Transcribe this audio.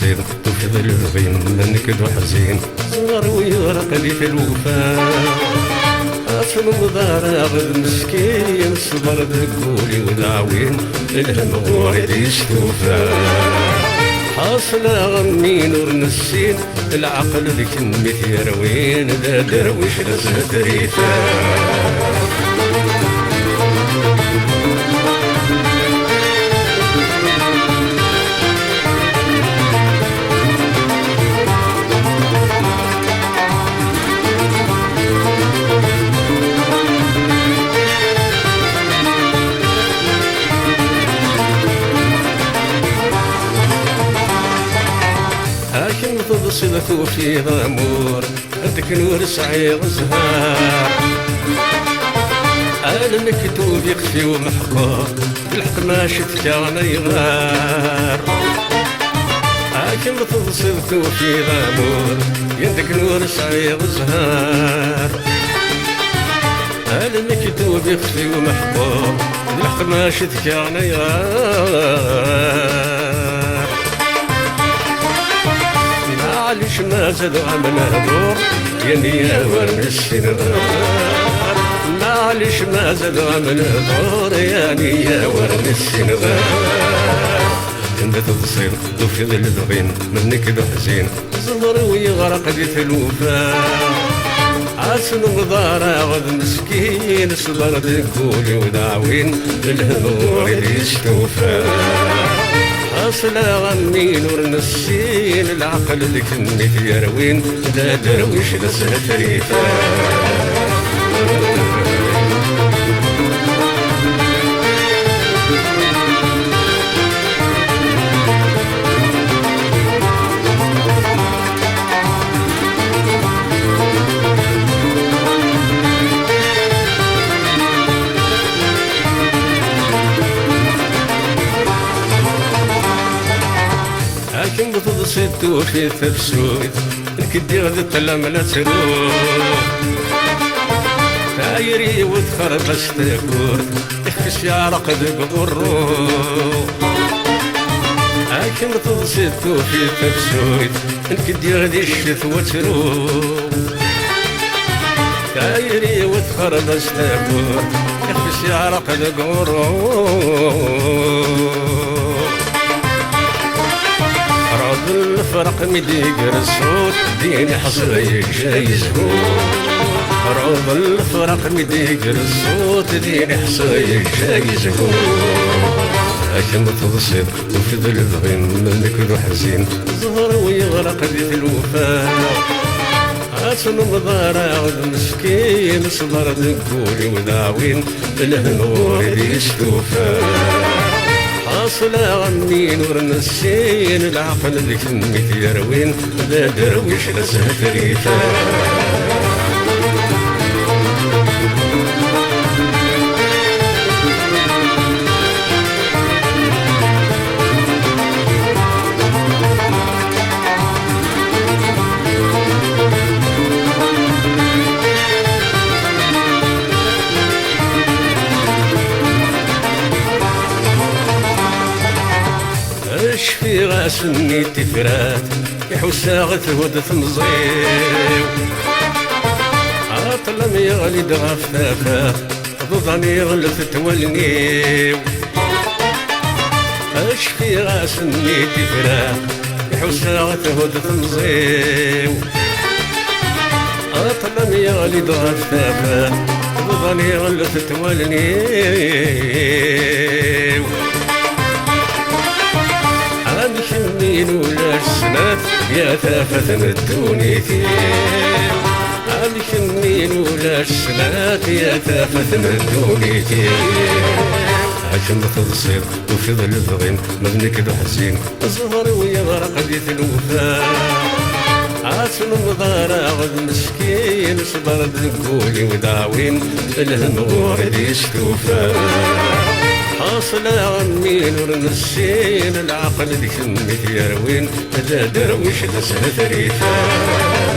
تضصير وفي ظل الغين منك ذو حزين صغر ويغرق لي في الوفاء أصل مضارع غد مسكين صبر ذكولي ودعوين الهم غوري يستوفى حاصل أغني نور نسين العقل ذيك نميت يروين ذا درويش لزهد ريفا لكن تبصلت في ضمور عندك نور سعير زهار أنا مكتوب يخفي ومحقور بالحق ما شفت أنا يغار لكن تبصلت في ضمور عندك نور سعير زهار أنا مكتوب يخفي ومحقور بالحق ما شفت أنا يغار معليش ما زاد عملها دور يا نيا ورنسي نغار معليش ما زاد عملها دور يا نيا ورنسي نغار انت تبصير وفي ظل الغين منك ذو حزين صبر ويغرق في الوفاء عسل مضارع غد مسكين صبر ذكولي ودعوين الهنور يستوفى أصل أغني نور نسين العقل ذيك نميت يروين لا درويش لزهد ريفا لكن بتضصيت وفي تبسوت الكدي غد تلم لا تروح تايري وتخربش تكور يخفش يعرق ذق الروح لكن بتضصيت وفي تبسوت الكدي غد يشت وتروح تايري وتخربش تكور يخفش يعرق ذق الروح الفرق مديقر الصوت ديني حصري جايز هو روض الفرق مديقر الصوت ديني حصري جايز هو لكن بتضصير وفي ظل الغين منك ذو حزين ظهر ويغرق في الوفاء عسل مضارع مسكين صبر ذكولي ودعوين الهنور يستوفى أصل أغني نور نسين العقل ذيك نميت يروين ذا درويش لزهد ريفا في غاسني تفرات يحوسا ثود ثمزيو عطلم يغلي دغاف ثافا ضضني غلف تولنيو اش في غاسني تفرات يحوسا ثود ثمزيو عطلم يغلي دغاف ثافا ضضني غلف تولنيو شمين ولا السنات يا ثافة الدونيتي عاد شمين ولا السنات يا ثافة الدونيتي عشان تضصير وفي ظل الضغين منك ذو حزين الزهر ويغرق في الوفاء عسل مضارع غد مسكين صبر ذكولي ودعوين الهنور يستوفى حاصل أغني نور نسين العقل ذيك نميت يروين ذا درويش لزهد ريفا